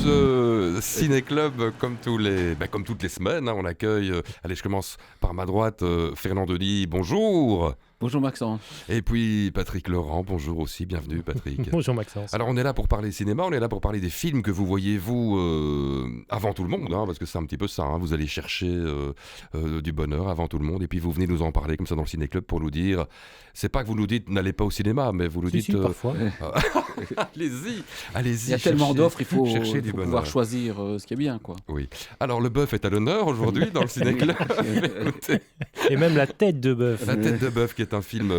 ce ciné-club, comme toutes les semaines, on accueille... allez, je commence par ma droite, Fernand Denis, bonjour. Bonjour Maxence. Et puis Patrick Laurent, bonjour aussi, bienvenue Patrick. Bonjour Maxence. Alors on est là pour parler cinéma, on est là pour parler des films que vous voyez vous avant tout le monde, parce que c'est un petit peu ça, vous allez chercher du bonheur avant tout le monde et puis vous venez nous en parler comme ça dans le ciné-club pour nous dire, c'est pas que vous nous dites n'allez pas au cinéma, mais vous nous dites... Si, parfois. allez-y. Il y a tellement d'offres, il faut pouvoir bonheur. Choisir ce qui est bien, quoi. Oui. Alors le bœuf est à l'honneur aujourd'hui dans le ciné-club. Écoutez, Et même la tête de bœuf. La tête de bœuf qui est un film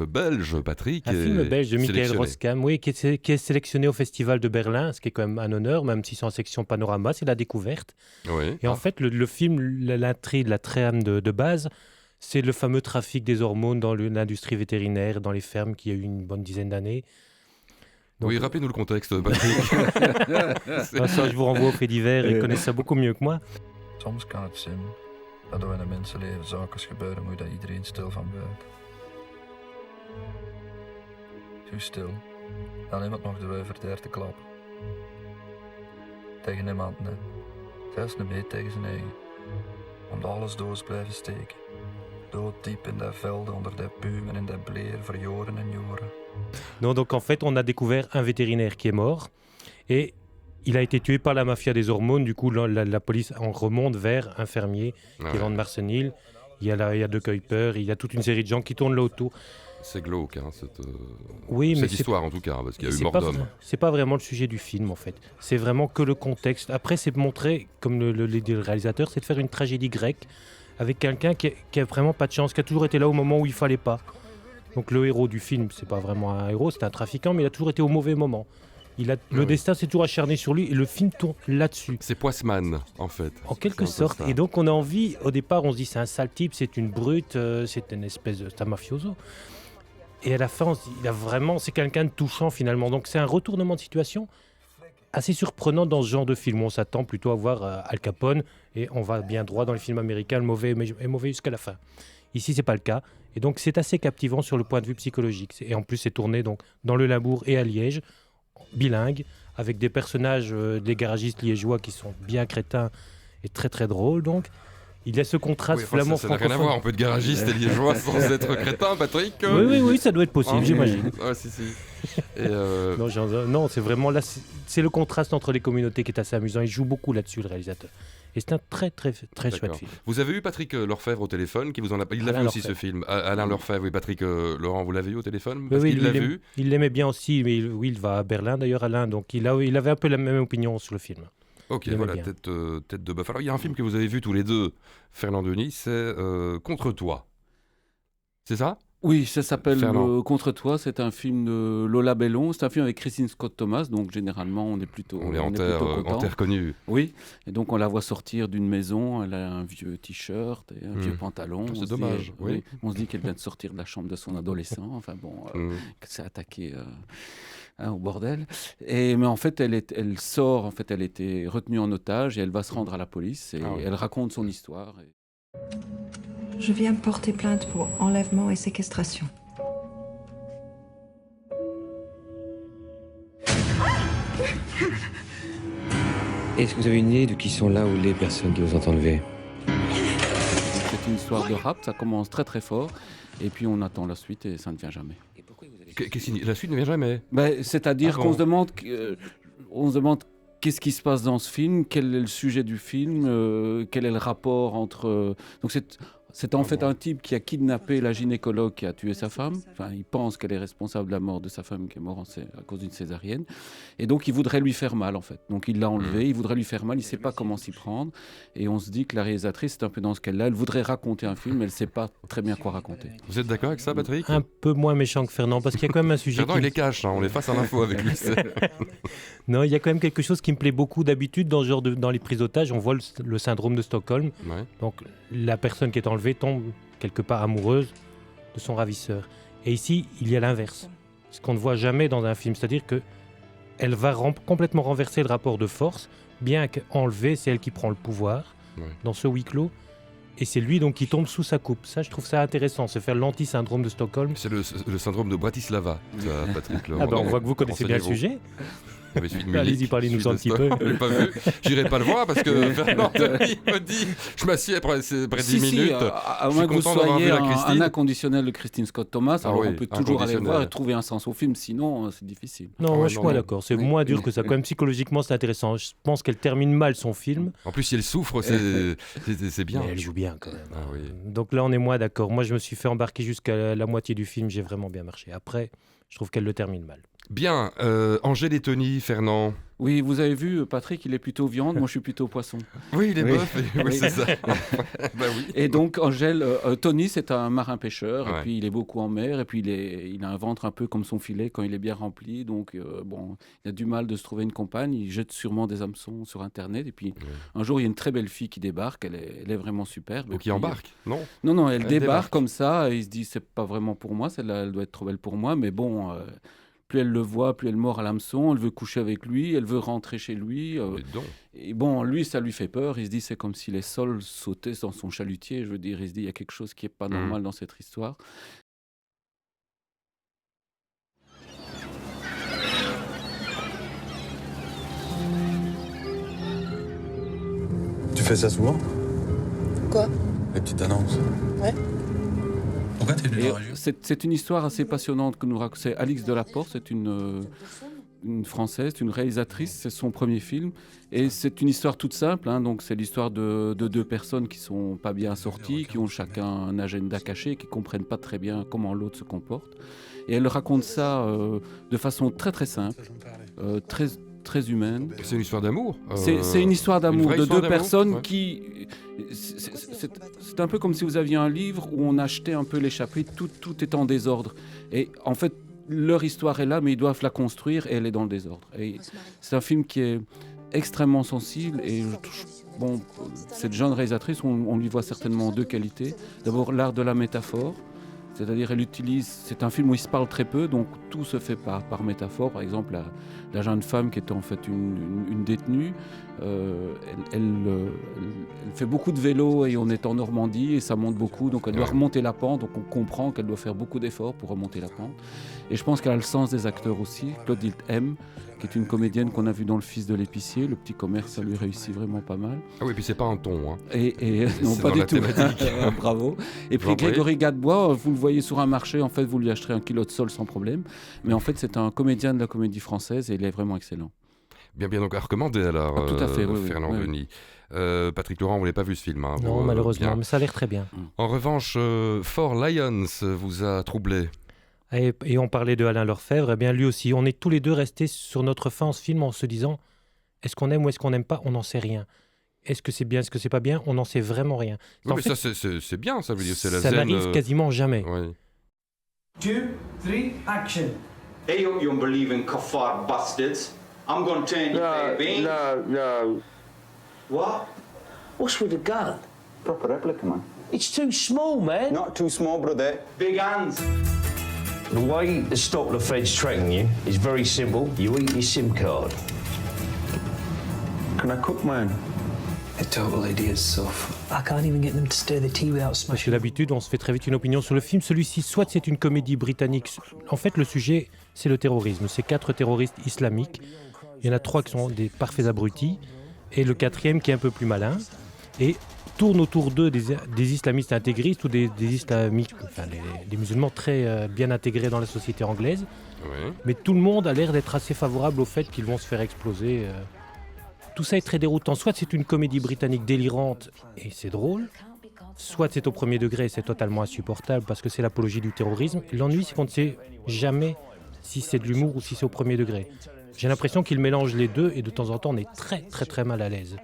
belge, Patrick. Un film belge de Michael sélectionné. Roskam, oui, qui est sélectionné au Festival de Berlin, ce qui est quand même un honneur, même si c'est en section panorama, c'est la découverte. Oui. Et en fait, le film, l'intrigue, la trame de base, c'est le fameux trafic des hormones dans l'industrie vétérinaire, dans les fermes, qui a eu une bonne dizaine d'années. Donc, Oui, rappelez-nous le contexte, Patrick. ça, je vous renvoie aux faits divers, ils connaissent ça beaucoup mieux que moi. Soms kan het zijn dat er in een mensenleven zaken gebeuren, moet dat iedereen stil van blijft. Zo stil, dan iemand nog de wuiver der te klappen. Tegen iemand, nee. Zelfs niet mee tegen zijn eigen. Omdat alles doos blijven steken. Dooddiep in de velden, onder de pumen en de bleer, verjoren en joren. Non, donc en fait, on a découvert un vétérinaire qui est mort et il a été tué par la mafia des hormones. Du coup, la police en remonte vers un fermier qui vend de Marcenil. Il y a De Kuiper, il y a toute une série de gens qui tournent là autour. C'est glauque, Oui, mais cette histoire en tout cas, parce qu'il y a eu mort pas, d'homme. c'est pas vraiment le sujet du film en fait. C'est vraiment que le contexte. Après, c'est montré, comme le dit le réalisateur, c'est de faire une tragédie grecque avec quelqu'un qui a vraiment pas de chance, qui a toujours été là au moment où il fallait pas. Donc le héros du film, c'est pas vraiment un héros, c'est un trafiquant, mais il a toujours été au mauvais moment. Le destin s'est toujours acharné sur lui et le film tourne là-dessus. C'est Poisman, en fait. En quelque C'est un peu sorte. ça. Et donc on a envie, au départ, on se dit c'est un sale type, c'est une brute, c'est une espèce de... c'est un mafioso. Et à la fin, on se dit, c'est quelqu'un de touchant finalement. Donc c'est un retournement de situation assez surprenant dans ce genre de film. On s'attend plutôt à voir Al Capone et on va bien droit dans les films américains, le mauvais est mauvais jusqu'à la fin. Ici, c'est pas le cas. Et donc, c'est assez captivant sur le point de vue psychologique. Et en plus, c'est tourné donc, dans le Labour et à Liège, bilingue, avec des personnages des garagistes liégeois qui sont bien crétins et très très drôles. Donc, il y a ce contraste Oui, enfin, ça n'a rien à voir, on peut être garagiste et liégeois sans être crétin, Patrick. Oui, ça doit être possible, j'imagine. Ouais, si. Et Non, c'est vraiment là, c'est le contraste entre les communautés qui est assez amusant. Il joue beaucoup là-dessus, le réalisateur. Et c'est un très chouette film. Vous avez eu Patrick Lorfèvre au téléphone, qui vous en a... Il l'a vu Alain aussi Lorfèvre. ce film. Alain Lorfèvre, oui, Patrick Laurent, vous l'avez eu au téléphone? Parce Oui, qu'il l'a vu. il l'aimait bien aussi, mais oui, il va à Berlin d'ailleurs, Alain, donc il avait un peu la même opinion sur le film. Ok, Il voilà, aimait bien. tête de bœuf. Alors, il y a un film que vous avez vu tous les deux, Fernand Denis, c'est Contre toi. C'est ça? Oui, ça s'appelle Fernand. Contre toi, c'est un film de Lola Bellon, c'est un film avec Christine Scott Thomas, donc généralement on est plutôt On est en plutôt content. terre connue. Oui, et donc on la voit sortir d'une maison, elle a un vieux t-shirt et un vieux pantalon. C'est On se dommage, dit, oui. On se dit qu'elle vient de sortir de la chambre de son adolescent, enfin bon, qu'elle s'est attaquée au bordel. Mais en fait, elle sort, en fait, elle était retenue en otage et elle va se rendre à la police et Ah oui. elle raconte son histoire. Je viens porter plainte pour enlèvement et séquestration. Est-ce que vous avez une idée de qui sont là ou les personnes qui vous ont enlevé? C'est une histoire de rap, ça commence très très fort et puis on attend la suite et ça ne vient jamais. La suite ne vient jamais. C'est-à-dire Ah bon. qu'on se demande qu'est-ce qui se passe dans ce film, quel est le sujet du film, quel est le rapport entre... Donc c'est en fait un type qui a kidnappé la gynécologue qui a tué sa femme. Enfin, il pense qu'elle est responsable de la mort de sa femme qui est morte à cause d'une césarienne. Et donc, il voudrait lui faire mal, en fait. Donc, il l'a enlevé, il voudrait lui faire mal, il ne sait pas comment s'y prendre. Et on se dit que la réalisatrice, c'est un peu dans ce qu'elle a. Elle voudrait raconter un film, mais elle ne sait pas très bien quoi raconter. Vous êtes d'accord avec ça, Patrick? Un peu moins méchant que Fernand, parce qu'il y a quand même un sujet Fernand, il est cash, on est face à l'info avec lui. Non, il y a quand même quelque chose qui me plaît beaucoup d'habitude dans ce genre dans les prises d'otages. On voit le syndrome de Stockholm. Ouais. Donc la personne qui est enlevée tombe quelque part amoureuse de son ravisseur. Et ici, il y a l'inverse. Ce qu'on ne voit jamais dans un film, c'est-à-dire que elle va complètement renverser le rapport de force, bien qu'enlevée, c'est elle qui prend le pouvoir dans ce huis clos. Et c'est lui donc qui tombe sous sa coupe. Ça, je trouve ça intéressant, se faire l'anti-syndrome de Stockholm. C'est le syndrome de Bratislava, ça, Patrick Laurent. Ah ben, on voit que vous connaissez bien le Renseignez-vous. sujet. Il y avait celui de Munich. Allez-y, parlez-nous un petit peu. Je l'ai pas vu. J'irai pas le voir parce que Fernand Denis me dit je m'assieds après 10 minutes. À moins que vous content d'avoir soyez vu la un Christine. inconditionnel de Christine Scott Thomas, alors oui, on peut toujours aller le voir inconditionnel. et trouver un sens au film, sinon c'est difficile. Non, Ah ouais, moi, je suis non, moins non. d'accord. C'est Oui. moins dur que ça. Quand même, psychologiquement, c'est intéressant. Je pense qu'elle termine mal son film, En plus, si elle souffre, c'est bien. mais elle joue bien quand même. Ah oui. Donc là, on est moins d'accord. Moi, je me suis fait embarquer jusqu'à la moitié du film. J'ai vraiment bien marché. Après, je trouve qu'elle le termine mal. Bien, Angèle et Tony, Fernand. Oui, vous avez vu, Patrick, il est plutôt viande, moi je suis plutôt poisson. Oui, il est Oui. boeuf. Oui, c'est ça. Bah oui. Et donc, Angèle, Tony, c'est un marin-pêcheur, Ouais. et puis il est beaucoup en mer, et puis il a un ventre un peu comme son filet quand il est bien rempli, donc bon, il a du mal de se trouver une compagne, il jette sûrement des hameçons sur Internet, et puis un jour, il y a une très belle fille qui débarque, elle est vraiment superbe. Ou et qui puis, embarque, non Non, elle débarque débarque. comme ça, et il se dit, c'est pas vraiment pour moi, celle-là, elle doit être trop belle pour moi, mais bon... plus elle le voit, plus elle mord à l'hameçon, elle veut coucher avec lui, elle veut rentrer chez lui. Dis donc. Et bon, lui, ça lui fait peur. Il se dit, c'est comme si les sols sautaient dans son chalutier. Je veux dire, il se dit, il y a quelque chose qui n'est pas normal dans cette histoire. Tu fais ça souvent? Quoi? Les petites annonces. Ouais. Pourquoi t'es venu Et dans la région? c'est une histoire assez passionnante que nous raconte. C'est Alix Delaporte, c'est une Française, une réalisatrice, c'est son premier film. Et c'est une histoire toute simple, hein, donc c'est l'histoire de deux personnes qui sont pas bien sorties, qui ont chacun un agenda caché, qui comprennent pas très bien comment l'autre se comporte. Et elle raconte ça de façon très très simple, très, très humaine. C'est une histoire d'amour. C'est une histoire d'amour vraie de histoire deux d'amour, personnes ouais. qui... C'est un peu comme si vous aviez un livre où on achetait un peu les chapitres, tout est en désordre. Et en fait, leur histoire est là, mais ils doivent la construire et elle est dans le désordre. Et c'est un film qui est extrêmement sensible et bon, cette jeune réalisatrice, on lui voit certainement deux qualités. D'abord, l'art de la métaphore. C'est-à-dire, elle utilise. C'est un film où il se parle très peu, donc tout se fait par métaphore. Par exemple, la jeune femme qui était en fait une détenue, elle fait beaucoup de vélo et on est en Normandie et ça monte beaucoup, donc elle doit remonter la pente. Donc on comprend qu'elle doit faire beaucoup d'efforts pour remonter la pente. Et je pense qu'elle a le sens des acteurs aussi. Clotilde M, qui est une comédienne qu'on a vue dans Le Fils de l'épicier, le petit commerce, ça lui réussit vraiment pas mal. Ah oui, puis c'est pas un ton. Hein. Et non, C'est pas dans du la tout. thématique. Bravo. Et puis J'en prie. Grégory Gadebois, vous le voyez sur un marché, en fait, vous lui acheterez 1 kilo de sol sans problème. Mais en fait, c'est un comédien de la Comédie Française et il est vraiment excellent. Bien, donc à recommander alors, Ah, tout à fait, oui, oui, Fernand oui, oui. Denis. Patrick Laurent, vous l'avez pas vu ce film. Hein, Non, vous, malheureusement, bien. mais ça a l'air très bien. En revanche, Four Lions vous a troublé. Et on parlait de Alain Lefebvre, eh bien lui aussi, on est tous les deux restés sur notre fin en ce film en se disant, est-ce qu'on aime ou est-ce qu'on n'aime pas? On n'en sait rien. Est-ce que c'est bien, est-ce que c'est pas bien? On n'en sait vraiment rien. Oui, En mais fait, ça, c'est bien, ça veut dire, c'est la ça zen. n'arrive quasiment jamais. Ouais. 2, 3, action. Hey, you unbelieving kafar bastards. I'm gonna turn you baby. No. What? What's with the gun? Proper replica, man. It's too small, man. Not too small, brother. Big hands. The way to stop the feds tracking you is very simple. You eat your SIM card. Can I cook, man? The total idiot's soft. I can't even get them to stir the tea without Parce smashing. que d'habitude, on se fait très vite une opinion sur le film. Celui-ci, soit c'est une comédie britannique. En fait, le sujet, c'est le terrorisme. C'est 4 terroristes islamiques. Il y en a 3 qui sont des parfaits abrutis. Et le 4e qui est un peu plus malin. Et tourne autour d'eux des islamistes intégristes ou des islamiques, enfin des musulmans très bien intégrés dans la société anglaise. Ouais. Mais tout le monde a l'air d'être assez favorable au fait qu'ils vont se faire exploser. Tout ça est très déroutant. Soit c'est une comédie britannique délirante et c'est drôle, soit c'est au premier degré et c'est totalement insupportable parce que c'est l'apologie du terrorisme. L'ennui, c'est qu'on ne sait jamais si c'est de l'humour ou si c'est au premier degré. J'ai l'impression qu'il mélange les deux et de temps en temps on est très très très mal à l'aise.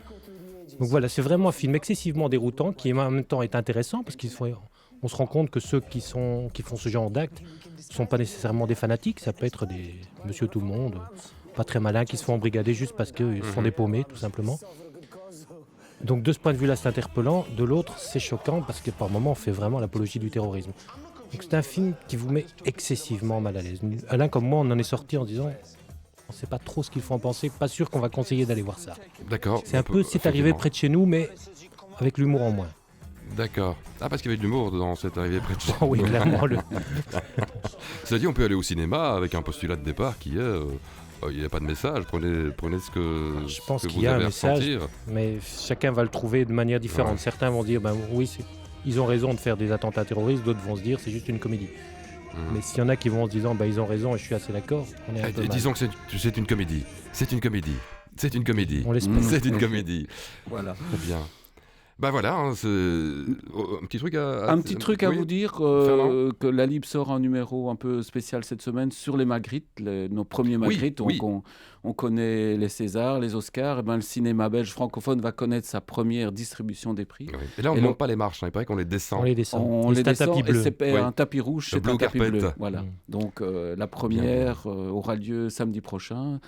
Donc voilà, c'est vraiment un film excessivement déroutant qui en même temps est intéressant parce qu'on se rend compte que ceux qui font ce genre d'actes ne sont pas nécessairement des fanatiques, ça peut être des monsieur tout le monde, pas très malins, qui se font embrigader juste parce qu'ils sont des paumés tout simplement. Donc de ce point de vue-là, c'est interpellant. De l'autre, c'est choquant parce que par moments, on fait vraiment l'apologie du terrorisme. Donc c'est un film qui vous met excessivement mal à l'aise. Alain comme moi, on en est sorti en disant... On ne sait pas trop ce qu'il faut en penser, pas sûr qu'on va conseiller d'aller voir ça. D'accord. C'est un peu, c'est arrivé près de chez nous, mais avec l'humour en moins. D'accord. Ah, parce qu'il y avait de l'humour dans cette arrivée près de chez Oh oui, nous. clairement. Cela dit, on peut aller au cinéma avec un postulat de départ qui est Il n'y a pas de message, prenez ce que, Je pense ce que qu'il vous y a un avez à message, ressentir. mais chacun va le trouver de manière différente. Ouais. Certains vont dire, oui, ils ont raison de faire des attentats terroristes, d'autres vont se dire, c'est juste une comédie. Mais s'il y en a qui vont en se disant, ils ont raison et je suis assez d'accord, on est un peu mal. Disons que c'est une comédie. C'est une comédie. C'est une comédie. On l'espère. C'est une comédie. Voilà. Très bien. Ben voilà, un petit truc à Un petit truc à oui, vous dire, Fernand que la Lib sort un numéro un peu spécial cette semaine sur les Magritte, nos premiers Magritte. Donc oui. on connaît les Césars, les Oscars. Le cinéma belge francophone va connaître sa première distribution des prix. Oui. Et là, on ne monte pas les marches, il paraît qu'on les descend. On les descend. On Et les c'est un descend tapis et bleu. c'est Oui. un tapis rouge, Le c'est un blue tapis carpet. bleu. Voilà. Mm. Donc la première aura lieu samedi prochain.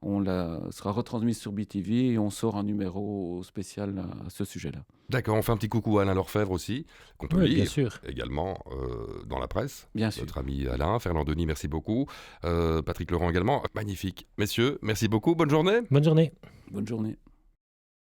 On sera retransmise sur BTV et on sort un numéro spécial à ce sujet-là. D'accord, on fait un petit coucou à Alain Lorfèvre aussi, qu'on peut Oui, lire bien sûr. également dans la presse. Bien sûr. Notre ami Alain, Fernand Denis, merci beaucoup. Patrick Laurent également, magnifique. Messieurs, merci beaucoup, bonne journée. Bonne journée. Bonne journée.